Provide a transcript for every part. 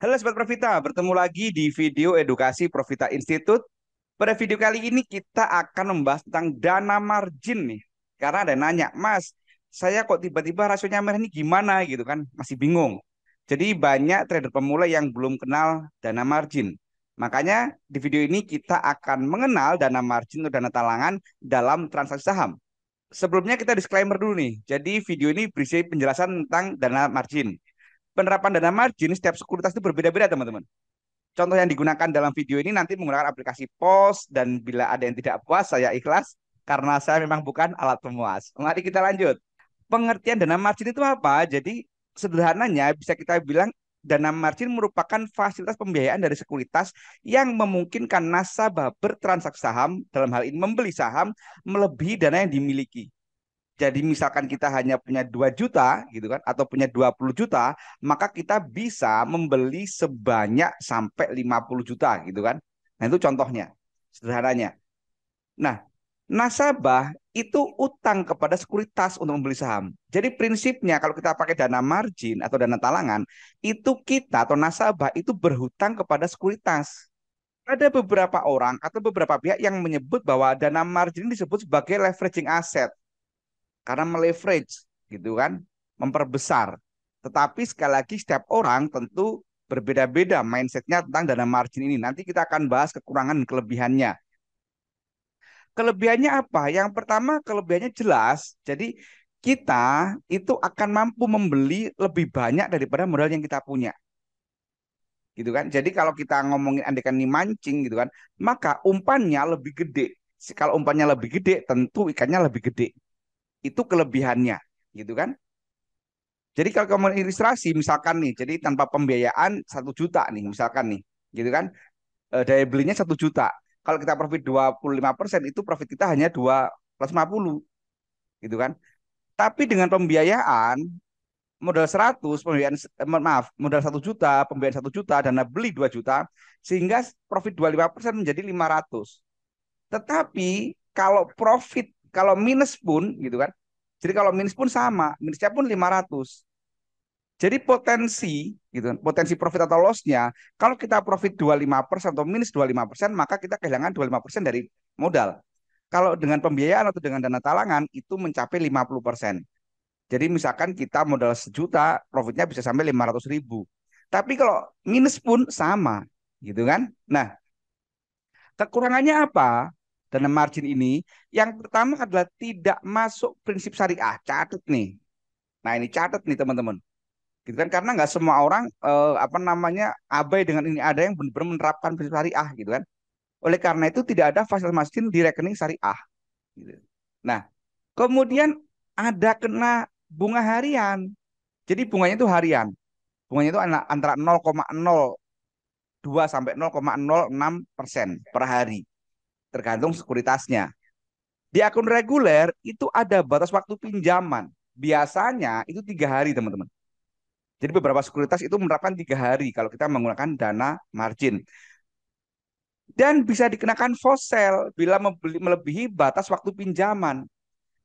Halo Sobat Profita, bertemu lagi di video edukasi Profita Institute. Pada video kali ini kita akan membahas tentang dana margin nih. Karena ada yang nanya, Mas, saya kok tiba-tiba rasionya merah ini gimana gitu kan? Masih bingung. Jadi banyak trader pemula yang belum kenal dana margin. Makanya di video ini kita akan mengenal dana margin atau dana talangan dalam transaksi saham. Sebelumnya kita disclaimer dulu nih. Jadi video ini berisi penjelasan tentang dana margin. Penerapan dana margin setiap sekuritas itu berbeda-beda, teman-teman. Contoh yang digunakan dalam video ini nanti menggunakan aplikasi POS, dan bila ada yang tidak puas, saya ikhlas karena saya memang bukan alat pemuas. Mari kita lanjut. Pengertian dana margin itu apa? Jadi sederhananya bisa kita bilang dana margin merupakan fasilitas pembiayaan dari sekuritas yang memungkinkan nasabah bertransaksi saham, dalam hal ini membeli saham, melebihi dana yang dimiliki. Jadi misalkan kita hanya punya 2 juta gitu kan, atau punya 20 juta, maka kita bisa membeli sebanyak sampai 50 juta gitu kan. Nah, itu contohnya, sederhananya. Nah, nasabah itu utang kepada sekuritas untuk membeli saham. Jadi prinsipnya kalau kita pakai dana margin atau dana talangan, itu kita atau nasabah itu berhutang kepada sekuritas. Ada beberapa orang atau beberapa pihak yang menyebut bahwa dana margin disebut sebagai leveraging asset karena meleverage gitu kan, memperbesar. Tetapi sekali lagi setiap orang tentu berbeda-beda mindsetnya tentang dana margin ini. Nanti kita akan bahas kekurangan dan kelebihannya. Kelebihannya apa? Yang pertama, kelebihannya jelas. Jadi kita itu akan mampu membeli lebih banyak daripada modal yang kita punya. Gitu kan. Jadi kalau kita ngomongin andekan ini mancing gitu kan, maka umpannya lebih gede. Kalau umpannya lebih gede, tentu ikannya lebih gede. Itu kelebihannya, gitu kan. Jadi kalau kamu ilustrasi misalkan nih, jadi tanpa pembiayaan 1 juta nih, misalkan nih, gitu kan, daya belinya 1 juta. Kalau kita profit 25%, itu profit kita hanya 250, gitu kan. Tapi dengan pembiayaan modal 100, pembiayaan maaf, modal 1 juta, pembiayaan 1 juta, dana beli 2 juta, sehingga profit 25% menjadi 500. Tetapi kalau profit, kalau minus pun, gitu kan, jadi kalau minus pun sama, minusnya pun 500. Jadi potensi gitu kan, potensi profit atau loss-nya, kalau kita profit 25% atau minus 25%, maka kita kehilangan 25% dari modal. Kalau dengan pembiayaan atau dengan dana talangan itu mencapai 50%. Jadi misalkan kita modal 1 juta, profitnya bisa sampai 500 ribu. Tapi kalau minus pun sama, gitu kan. Nah, kekurangannya apa? Dana margin ini, yang pertama adalah tidak masuk prinsip syariah. Catat nih. Nah, ini catat nih teman-teman, gitu kan, karena nggak semua orang apa namanya abai dengan ini, ada yang benar-benar menerapkan prinsip syariah gitu kan. Oleh karena itu tidak ada fasilitas margin di rekening syariah gitu. Nah, kemudian ada kena bunga harian. Jadi bunganya itu harian, bunganya itu antara 0,02 sampai 0,06% per hari, tergantung sekuritasnya. Di akun reguler itu ada batas waktu pinjaman, biasanya itu 3 hari, teman-teman. Jadi beberapa sekuritas itu menerapkan 3 hari kalau kita menggunakan dana margin. Dan bisa dikenakan fosel bila melebihi batas waktu pinjaman.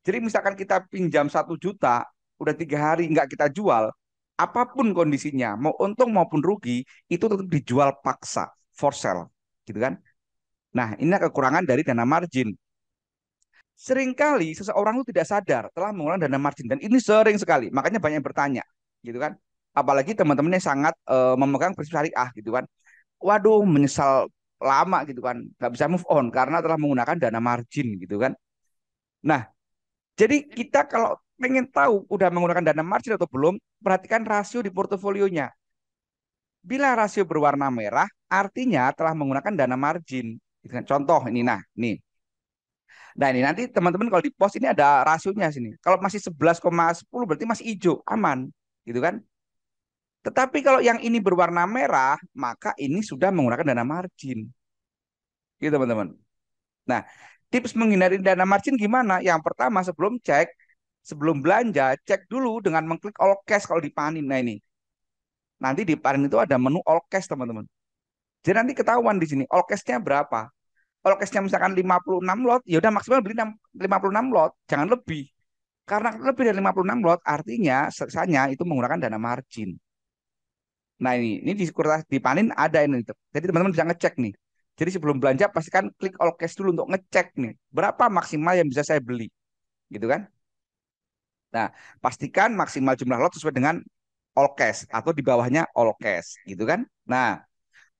Jadi misalkan kita pinjam 1 juta, udah 3 hari nggak kita jual, apapun kondisinya, mau untung maupun rugi, itu tetap dijual paksa, for sale, gitu kan? Nah, ini kekurangan dari dana margin. Seringkali seseorang itu tidak sadar telah menggunakan dana margin, dan ini sering sekali, makanya banyak yang bertanya, gitu kan? Apalagi teman-teman yang sangat memegang prinsip syariah, gitu kan? Waduh, menyesal lama gitu kan, nggak bisa move on karena telah menggunakan dana margin, gitu kan. Nah, jadi kita kalau pengen tahu udah menggunakan dana margin atau belum, perhatikan rasio di portofolionya. Bila rasio berwarna merah, artinya telah menggunakan dana margin, gitu kan. Contoh ini, nah ini nanti teman-teman kalau di post ini ada rasionya sini. Kalau masih 11,10 berarti masih hijau, aman, gitu kan. Tetapi kalau yang ini berwarna merah, maka ini sudah menggunakan dana margin, gitu teman-teman. Nah, tips menghindari dana margin gimana? Yang pertama, sebelum belanja, cek dulu dengan mengklik all cash kalau di Panin. Nah ini, nanti di Panin itu ada menu all cash, teman-teman. Jadi nanti ketahuan di sini all cashnya berapa. All cashnya misalkan 56 lot, ya udah maksimal beli 56 lot, jangan lebih. Karena lebih dari 56 lot, artinya sesanya itu menggunakan dana margin. Nah ini di sekuritas di Panin ada ini. Jadi teman-teman bisa ngecek nih. Jadi sebelum belanja pastikan klik all cash dulu untuk ngecek nih berapa maksimal yang bisa saya beli, gitu kan? Nah, pastikan maksimal jumlah lot sesuai dengan all cash atau di bawahnya all cash, gitu kan? Nah,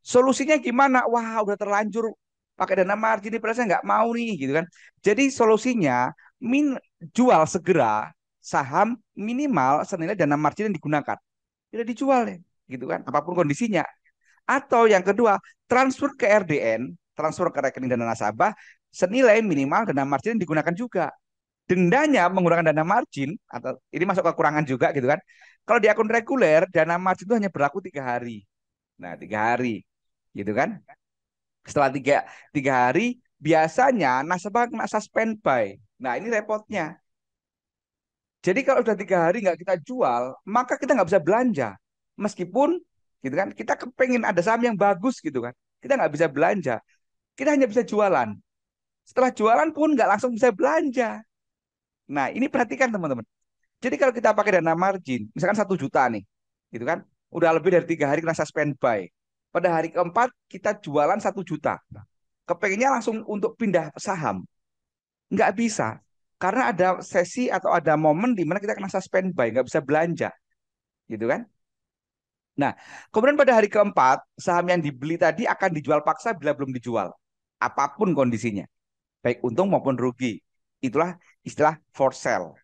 solusinya gimana? Wah, udah terlanjur pakai dana margin ini, padahal saya nggak mau nih, gitu kan? Jadi solusinya jual segera saham minimal senilai dana margin yang digunakan. Tidak dijual ya, gitu kan? Apapun kondisinya. Atau yang kedua, transfer ke RDN, transfer ke rekening dana nasabah senilai minimal dana margin yang digunakan juga. Dendanya menggunakan dana margin atau ini masuk kekurangan juga gitu kan. Kalau di akun reguler dana margin itu hanya berlaku 3 hari. Nah 3 hari gitu kan. Setelah tiga hari biasanya nasabah kena suspend buy. Nah ini repotnya. Jadi kalau udah 3 hari nggak kita jual, maka kita nggak bisa belanja. Meskipun gitu kan, kita kepengen ada saham yang bagus gitu kan, kita nggak bisa belanja. Kita hanya bisa jualan. Setelah jualan pun nggak langsung bisa belanja. Nah ini perhatikan teman-teman. Jadi kalau kita pakai dana margin, misalkan 1 juta nih, gitu kan, udah lebih dari 3 hari kena suspend buy. Pada hari keempat kita jualan 1 juta. Kepengennya langsung untuk pindah saham, nggak bisa. Karena ada sesi atau ada momen di mana kita kena suspend buy, nggak bisa belanja, gitu kan? Nah, kemudian pada hari keempat saham yang dibeli tadi akan dijual paksa bila belum dijual, apapun kondisinya, baik untung maupun rugi. Itulah istilah for sale,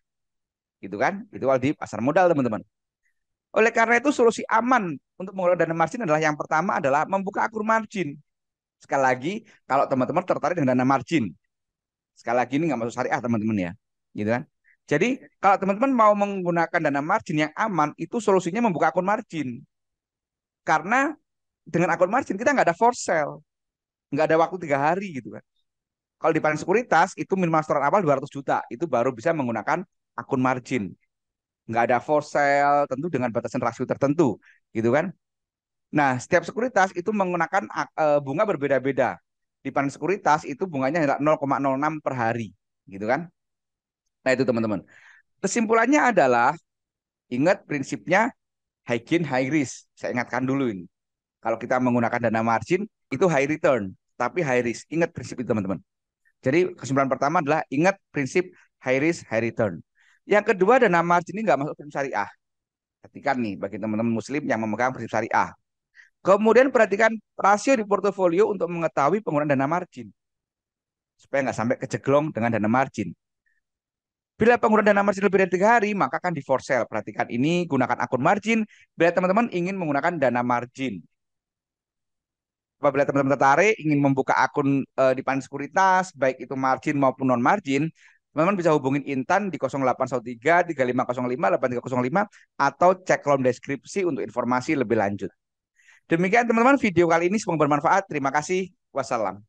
gitu kan? Itu kalau di pasar modal teman-teman. Oleh karena itu solusi aman untuk mengelola dana margin adalah yang pertama adalah membuka akun margin. Sekali lagi, kalau teman-teman tertarik dengan dana margin, sekali lagi ini nggak masuk syariah teman-teman ya, gitu kan? Jadi kalau teman-teman mau menggunakan dana margin yang aman, itu solusinya membuka akun margin. Karena dengan akun margin kita nggak ada for sale, nggak ada waktu 3 hari gitu kan. Kalau di Panin Sekuritas itu minimal setoran awal 200 juta, itu baru bisa menggunakan akun margin. Nggak ada for sale, tentu dengan batasan rasio tertentu, gitu kan? Nah, setiap sekuritas itu menggunakan bunga berbeda-beda. Di Panin Sekuritas itu bunganya adalah 0,06 per hari, gitu kan? Nah, itu teman-teman. Kesimpulannya adalah ingat prinsipnya high gain high risk. Saya ingatkan dulu ini. Kalau kita menggunakan dana margin itu high return, tapi high risk. Ingat prinsip itu teman-teman. Jadi kesimpulan pertama adalah ingat prinsip high risk high return. Yang kedua dana margin ini nggak masuk prinsip syariah. Perhatikan nih bagi teman-teman muslim yang memegang prinsip syariah. Kemudian perhatikan rasio di portofolio untuk mengetahui penggunaan dana margin. Supaya nggak sampai kejeglong dengan dana margin. Bila penggunaan dana margin lebih dari 3 hari, maka akan di for sale. Perhatikan ini, gunakan akun margin. Bila teman-teman ingin menggunakan dana margin. Apabila teman-teman tertarik, ingin membuka akun di Panin Sekuritas, baik itu margin maupun non-margin, teman-teman bisa hubungin Intan di 0813 3505 8305 atau cek kolom deskripsi untuk informasi lebih lanjut. Demikian teman-teman video kali ini semoga bermanfaat. Terima kasih. Wassalam.